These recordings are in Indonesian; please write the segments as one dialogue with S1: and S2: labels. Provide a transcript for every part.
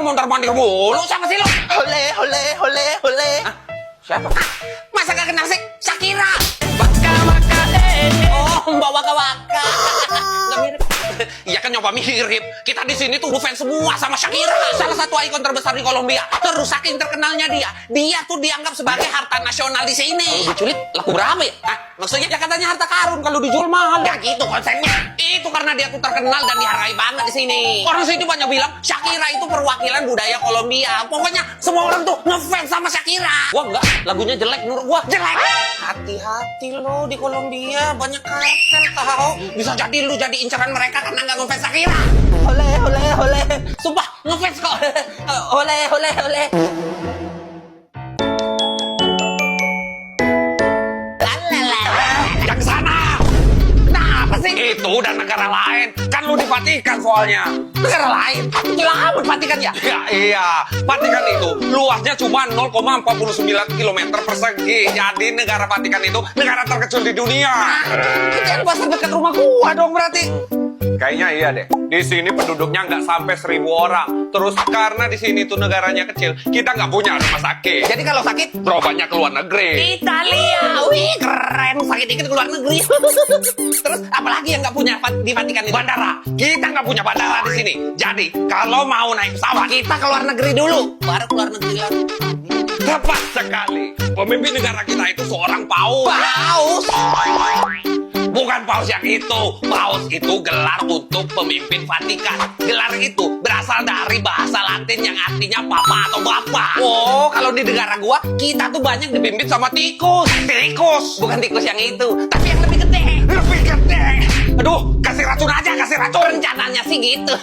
S1: mondar-mandir mulu sama sih lo?
S2: Hole.
S1: Hah? Siapa? Masa gak kenal sih? Shakira. Oh, Mbak Waka-Waka. Gak mirip. Iya kan nyoba mirip. Kita di sini tuh fans semua sama Shakira. Salah satu ikon terbesar di Kolombia. Terus saking terkenalnya dia tuh dianggap sebagai harta nasional di sini. Kalau diculik laku berapa ya? Hah? Maksudnya ya katanya harta karun, kalau dijual mahal. Ya gitu konsepnya. Itu karena dia tuh terkenal dan dihargai banget di sini. Orang sini banyak bilang Shakira itu perwakilan budaya Kolombia. Pokoknya semua orang tuh ngefans sama Shakira. Gua enggak, lagunya jelek menurut gua. Jelek. Hati-hati lo di Kolombia, banyak kartel tahu. Bisa jadi lu jadi incaran mereka karena nggak ngefans Shakira.
S2: Hole.
S1: Sumpah ngefans kok.
S2: Hole.
S1: Yang sana. Kenapa sih? Itu udah negara lain. Kan lu di Vatikan soalnya. Negara lain? Lama Vatikan ya? Ya iya. Vatikan itu luasnya cuma 0,49 km persegi. Jadi negara Vatikan itu negara terkecil di dunia. Itu pasar dekat rumah gua dong berarti. Kayaknya iya deh. Di sini penduduknya nggak sampai 1000 orang. Terus karena di sini tuh negaranya kecil, kita nggak punya rumah sakit. Jadi kalau sakit, berobatnya ke luar negeri.
S2: Italia.
S1: Wih, keren. Sakit dikit ke luar negeri. Terus apalagi yang nggak punya di Vatikan ini? Bandara. Kita nggak punya bandara di sini. Jadi kalau mau naik pesawat, kita ke luar negeri dulu. Baru ke luar negeri lagi. Tepat sekali. Pemimpin negara kita itu seorang paus.
S2: Paus.
S1: Bukan paus yang itu. Paus itu gelar untuk pemimpin Vatikan. Gelar itu berasal dari bahasa Latin yang artinya papa atau bapak. Oh, kalau di negara gua, kita tuh banyak dipimpin sama tikus. Tikus? Bukan tikus yang itu, tapi yang lebih gede. Lebih gede? Aduh, kasih racun aja, kasih racun. Rencananya sih gitu.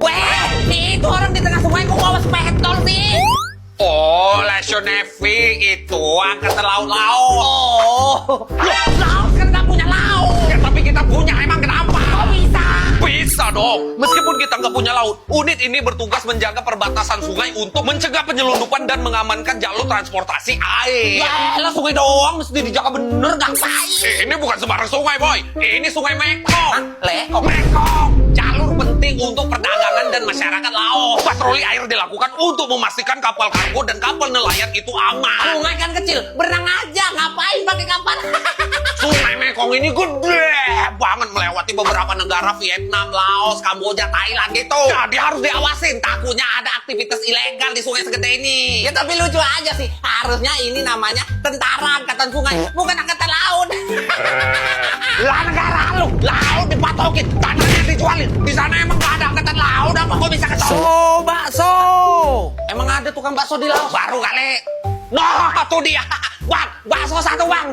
S1: Weh, itu orang di tengah sungai kok bawa spetol sih? Oh, Lesion Navy itu angkatan laut-laut. Oh, laut kan nggak punya laut. Ya tapi kita punya, emang kenapa? Kok bisa? Bisa dong. Meskipun kita nggak punya laut, unit ini bertugas menjaga perbatasan sungai untuk mencegah penyelundupan dan mengamankan jalur transportasi air. Ya, lah sungai doang mesti dijaga bener, ngapain? Ini bukan sembarang sungai, boy. Ini sungai Mekong. Mekong. Jalur penting untuk perdagangan dan masyarakat laut. Patroli air dilakukan untuk memastikan kapal kargo dan kapal nelayan itu aman. Sungai kan kecil, berenang aja. Ngapain pakai kapal? Sungai Mekong ini gede banget, melewati beberapa negara, Vietnam, Laos, Kamboja, Thailand gitu. Jadi harus diawasin, takutnya ada aktivitas ilegal di sungai segede ini. Ya tapi lucu aja sih, harusnya ini namanya tentara angkatan sungai, bukan angkatan laut. Lah negara lu, laut dipatokin, tanahnya dijualin. Di sana emang gak ada angkatan laut, apa kok bisa ketemu? Bakso. Emang ada tukang bakso di laut? Baru kali. Nah, tuh dia. Bang, bakso satu bang.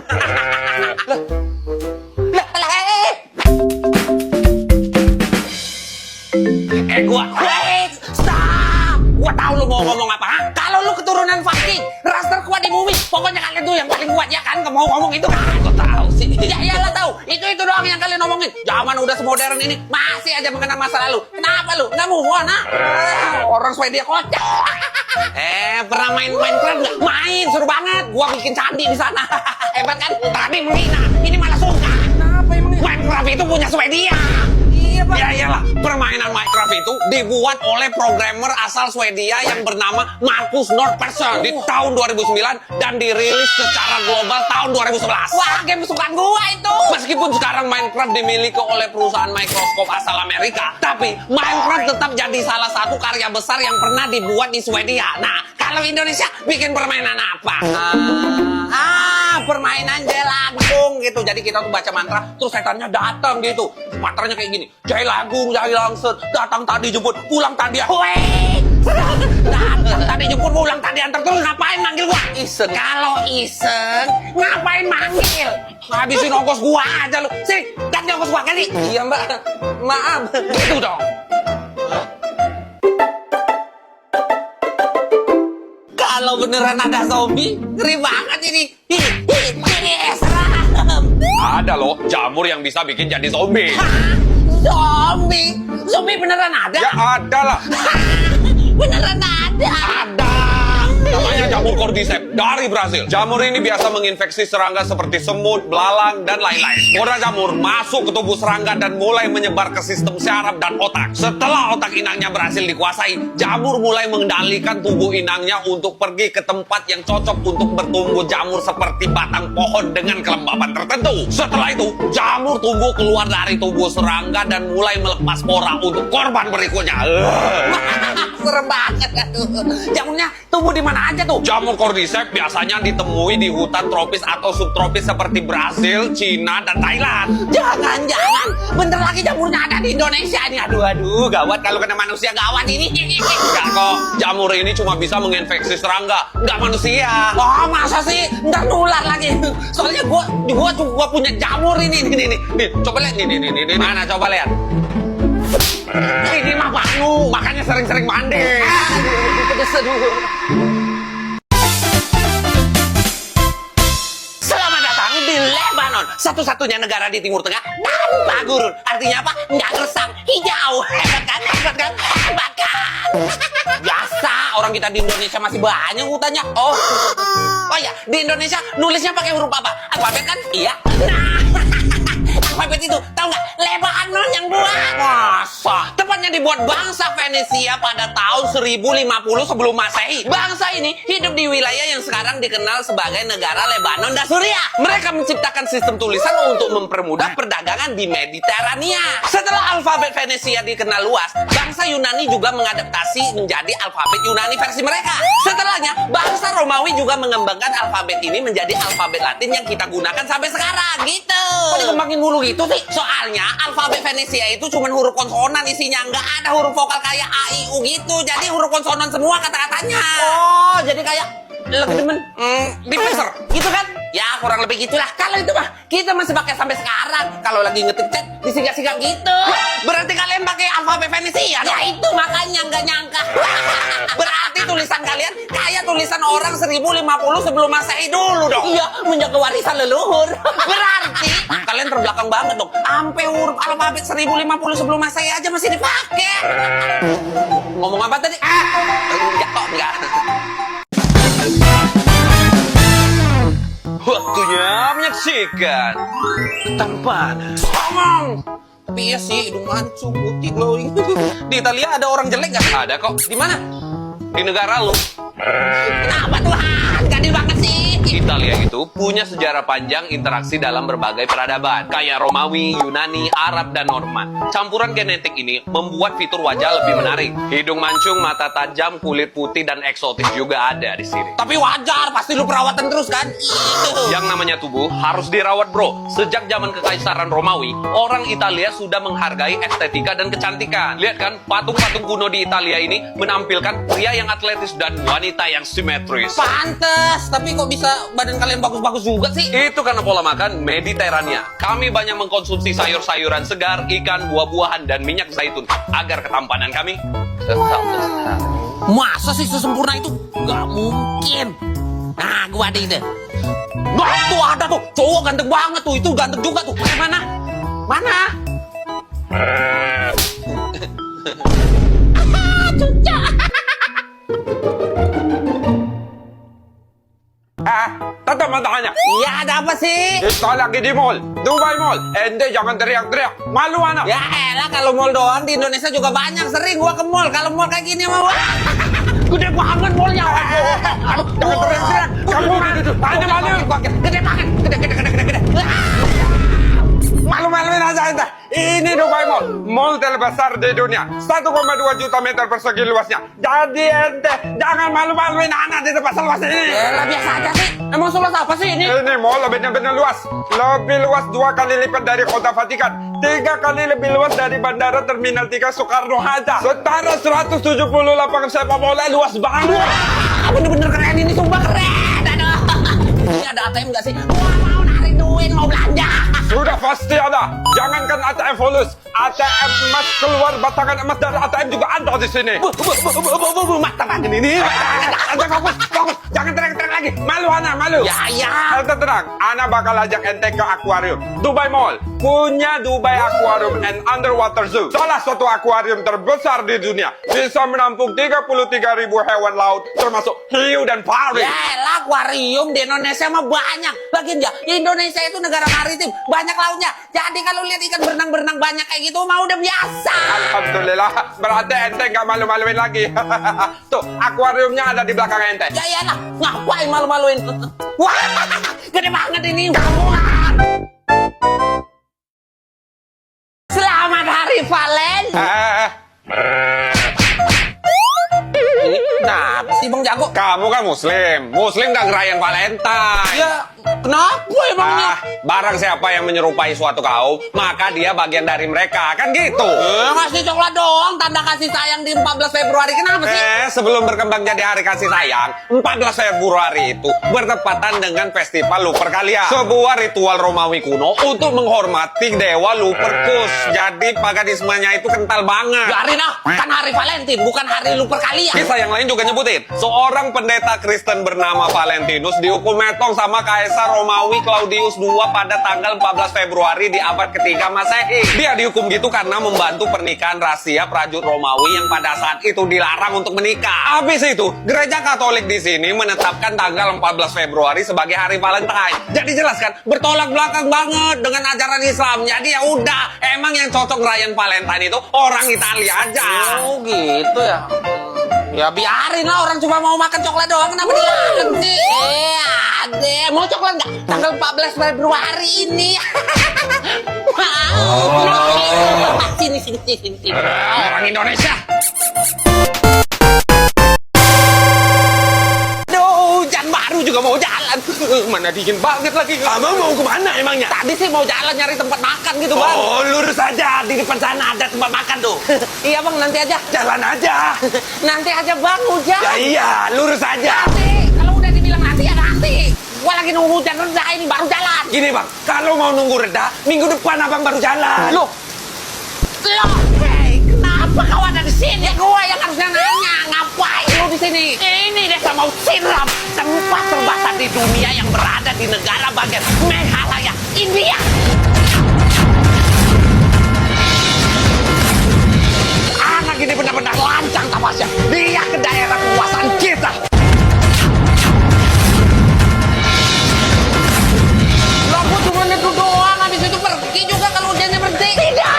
S1: Wait, stop. Gua tahu lu mau ngomong apa, ha? Kalau lu keturunan Viking, raster kuat di bumi, pokoknya kalian tuh yang paling kuat ya kan? Gak mau ngomong itu kan? Gua tahu sih. Ya iyalah tahu. Itu doang yang kalian ngomongin. Zaman udah semodern ini masih aja mengenang masa lalu. Kenapa lu? Nggak move on, ha? Orang Swedia kocak. Pernah main Minecraft nggak? Main, seru banget. Gua bikin candi di sana. Hebat kan? Tadi menghina, ini malah suka. Kenapa emang? Minecraft itu punya Swedia. Iya, Pak. Ya iyalah, permainan Minecraft itu dibuat oleh programmer asal Swedia yang bernama Marcus Nordpersson di tahun 2009 dan dirilis secara global tahun 2011. Wah, game kesukaan gua itu. Meskipun sekarang Minecraft dimiliki oleh perusahaan Microsoft asal Amerika, tapi Minecraft tetap jadi salah satu karya besar yang pernah dibuat di Swedia. Nah, kalau Indonesia bikin permainan apa? Permainan jelangkung gitu. Jadi kita tuh baca mantra, terus setannya datang gitu. Mantranya kayak gini. Jai Lagung, Jai Langset, datang tadi jemput, pulang tadi. Weh, datang tadi jemput, pulang tadi antar. Terus ngapain manggil gua? Iseng. Kalau iseng, ngapain manggil? Ngabisin ongkos gua aja lu. Sini, ganti ongkos gua kali. Iya mbak, maaf. Gitu dong. Kalau beneran ada zombie, ngeri banget ini. Serem. Ada loh, jamur yang bisa bikin jadi zombie. Zombie? Zombie beneran ada? Ya ada lah. Beneran ada? Ada. Namanya jamur cordyceps dari Brasil. Jamur ini biasa menginfeksi serangga seperti semut, belalang, dan lain-lain. Spora jamur masuk ke tubuh serangga dan mulai menyebar ke sistem syaraf dan otak. Setelah otak inangnya berhasil dikuasai, jamur mulai mengendalikan tubuh inangnya untuk pergi ke tempat yang cocok untuk bertumbuh jamur seperti batang pohon dengan kelembapan tertentu. Setelah itu, jamur tumbuh keluar dari tubuh serangga dan mulai melepas spora untuk korban berikutnya.
S2: Serem banget. Aduh. Jamurnya tumbuh di mana aja tuh?
S1: Jamur cordyceps biasanya ditemui di hutan tropis atau subtropis seperti Brasil, Cina, dan Thailand.
S2: Jangan-jangan bentar lagi jamurnya ada di Indonesia ini. Aduh, gawat kalau kena manusia gawat ini.
S1: Enggak kok, jamur ini cuma bisa menginfeksi serangga, nggak manusia.
S2: Oh, masa sih? Ntar nular lagi. Soalnya gua punya jamur ini.
S1: Nih, coba lihat nih. Mana coba lihat? Ini mah Banu, makanya sering-sering mandi.
S2: Aduh, pedes dulu.
S1: Selamat datang di Lebanon, satu-satunya negara di Timur Tengah tanpa gurun. Artinya apa? Nggak gersang, hijau. Hebat kan? Biasa, orang kita di Indonesia masih banyak hutannya. Oh ya, di Indonesia nulisnya pakai huruf apa? Alfabet kan? Iya. Nah, alfabet itu, tahu nggak? Lebanon yang buat. Masa? Tepatnya dibuat bangsa Venesia pada tahun 1050 sebelum Masehi. Bangsa ini hidup di wilayah yang sekarang dikenal sebagai negara Lebanon dan Suriah. Mereka menciptakan sistem tulisan untuk mempermudah perdagangan di Mediterania. Setelah alfabet Venesia dikenal luas, bangsa Yunani juga mengadaptasi menjadi alfabet Yunani versi mereka. Setelahnya, bangsa Romawi juga mengembangkan alfabet ini menjadi alfabet Latin yang kita gunakan sampai sekarang. Gitu. Kok dikembangin mulu gitu sih? Soalnya alfabet Venesia itu cuma huruf konsonan isinya, nggak ada huruf vokal kayak A, I, U gitu. Jadi huruf konsonan semua kata-katanya.
S2: Oh, jadi kayak
S1: Lagi demen dipeser gitu kan? Ya kurang lebih gitulah. Kalau itu mah kita masih pakai sampai sekarang. Kalau lagi ngetik chat disingkat-singkat gitu. Berarti kalian pakai alfabet Venesia?
S2: ya itu makanya nggak nyangka.
S1: Berarti tulisan kalian kayak tulisan orang 1050 sebelum Masehi dulu dong.
S2: Iya, menjaga warisan leluhur.
S1: Berarti kalian terbelakang banget dong. Sampai huruf alfabet 1050 sebelum Masehi aja masih dipakai. Ngomong apa tadi? Enggak kok, enggak. Waktunya menyaksikan ketampanan. Ngomong. Tapi iya sih, hidung mancung, putih glowing. Di Italia ada orang jelek gak? Ada kok. Di mana? Di negara lu.
S2: Kenapa Tuhan? Gadil banget sih.
S1: Italia itu punya sejarah panjang interaksi dalam berbagai peradaban, kayak Romawi, Yunani, Arab, dan Norman. Campuran genetik ini membuat fitur wajah lebih menarik. Hidung mancung, mata tajam, kulit putih, dan eksotis juga ada di sini.
S2: Tapi wajar, pasti lu perawatan terus kan?
S1: Yang namanya tubuh harus dirawat bro. Sejak zaman kekaisaran Romawi, orang Italia sudah menghargai estetika dan kecantikan. Lihat kan, patung-patung kuno di Italia ini menampilkan pria yang atletis dan wanita yang simetris.
S2: Pantes, tapi kok bisa badan kalian bagus-bagus juga sih?
S1: Itu karena pola makan Mediterania. Kami banyak mengkonsumsi sayur-sayuran segar, ikan, buah-buahan, dan minyak zaitun agar ketampanan kami tetap lestari.
S2: Masa sih sesempurna itu? Gak mungkin. Nah, gua ada ide.
S1: Wah, tuh ada tuh, cowok ganteng banget tuh, itu ganteng juga tuh. Mana? Mana? Tetap matanya.
S2: Iya, ada apa sih?
S1: Kita lagi di mall, Dubai Mall. Ente jangan teriak-teriak, malu anak.
S2: Ya elah, kalau mall doang di Indonesia juga banyak. Sering gua ke mall. Kalau mall kayak gini mah wah,
S1: Gede banget mallnya. Aduh, jangan teriak-teriak. Kamu hanya malu.
S2: gede banget. Gede.
S1: Malu-maluin aja ente. Ini Dubai Mall, mall terbesar di dunia. 1,2 juta meter persegi luasnya. Jadi ente jangan malu-maluin anak di tempat seluas ini.
S2: Ya biasa aja sih. Emang seluas apa sih ini?
S1: Ini mall benar-benar luas. Lebih luas 2 kali lipat dari kota Vatikan. 3 kali lebih luas dari bandara Terminal 3 Soekarno-Hatta. Setara 170 lapangan sepak bola, luas banget.
S2: Bener-bener keren ini, sumpah keren. Aduh. Ini ada ATM nggak sih? Gua mau narik duit, mau belanja.
S1: Sudah pasti ada. Jangankan ATM fulus, ATM emas keluar batangan emas dari ATM juga ada di sini.
S2: Mata tangan ini.
S1: Ente fokus. Jangan teriak-teriak lagi. Malu anak, malu.
S2: Ya.
S1: Ente tenang, anak bakal ajak ente ke akuarium Dubai Mall.
S3: punya Dubai Aquarium and Underwater Zoo. Salah satu akuarium terbesar di dunia. Bisa menampung 33.000 hewan laut, termasuk hiu dan pari.
S2: Yaelah, akuarium di Indonesia mah banyak. Lagian ya, Indonesia itu negara maritim, banyak lautnya. Jadi kalau lihat ikan berenang-berenang banyak kayak gitu mah udah biasa.
S3: Alhamdulillah, berarti ente nggak malu-maluin lagi. Tuh, akuariumnya ada di belakang ente.
S2: Ya iyalah, ngapain malu-maluin? Wah, gede banget ini. Selamat Hari Valen. Kenapa sih Bang Jago?
S3: Kamu kan Muslim nggak ngerayain Valentine.
S2: Ya, kenapa emangnya?
S3: Barang siapa yang menyerupai suatu kaum, maka dia bagian dari mereka, kan gitu.
S2: Ngasih coklat doang, tanda kasih sayang di 14 Februari. Kenapa sih?
S3: Sebelum berkembang jadi hari kasih sayang, 14 Februari itu bertepatan dengan festival Lupercalia, sebuah ritual Romawi kuno untuk menghormati dewa Lupercus. Jadi paganismenya itu kental banget.
S2: Biarin ah, kan hari Valentine, bukan hari Lupercalia.
S3: Kisah yang lain juga nyebutin, seorang pendeta Kristen bernama Valentinus dihukum metong sama Kaisar Romawi Claudius II pada tanggal 14 Februari di abad ketiga Masehi. Dia dihukum gitu karena membantu pernikahan rahasia prajurit Romawi yang pada saat itu dilarang untuk menikah. Habis itu, gereja Katolik di sini menetapkan tanggal 14 Februari sebagai hari Valentine. Jadi jelas kan, bertolak belakang banget dengan ajaran Islam. Jadi ya udah, emang yang cocok ngerayain Valentine itu orang Italia aja.
S2: Oh gitu ya. Ya biarin lah, orang cuma mau makan coklat doang, kenapa dilarang sih? Ade, mau coklat nggak? Tanggal 14 Februari ini. Sini.
S3: Orang Indonesia.
S2: Aduh, hujan baru juga mau jalan.
S3: Mana dingin banget lagi. Abang mau kemana emangnya?
S2: Tadi sih mau jalan nyari tempat makan gitu Bang.
S3: Oh, lurus aja. Di depan sana ada tempat makan tuh.
S2: Iya Bang, nanti aja.
S3: Jalan aja.
S2: Nanti aja Bang, hujan.
S3: Ya iya, lurus aja.
S2: Nanti, kalau udah dibilang nanti ya nanti. Gua lagi nunggu hujan reda ini baru jalan.
S3: Gini bang, kalau mau nunggu reda, minggu depan abang baru jalan.
S2: Loh, hey, kenapa kau ada di sini? Gua yang harusnya nanya, ngapain lu di sini? Ini desa Mau Siram, tempat terbesar di dunia yang berada di negara bagian Meghalaya, India. Anak ini benar-benar lancang tapasnya. Dia ke daerah kekuasaan kita. Lampu cuma itu doang, habis itu pergi juga kalau hujannya berhenti. Tidak,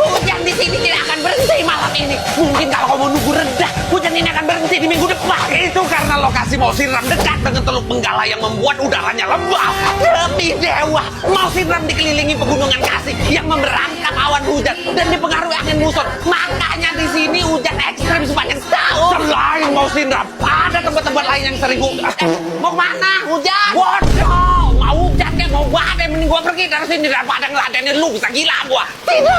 S2: hujan di sini tidak akan berhenti malam ini. Mungkin kalau kamu nunggu reda, hujan ini akan berhenti di minggu depan. Itu karena lokasi Mau Siram dekat dengan Teluk Benggala yang membuat udaranya lembab. Demi dewa, Mau Siram dikelilingi pegunungan kasih yang memberangkat awan hujan dan dipengaruhi angin muson. Makanya di sini hujan ekstrem sepanjang tahun. Selain Mau Siram, ada tempat-tempat lain yang sering hujan. Mau kemana? Hujan? Waduh, mau hujan kayak mau badai, mending gua pergi dari sini daripada ngeladenin lu, bisa gila gua. Tidak.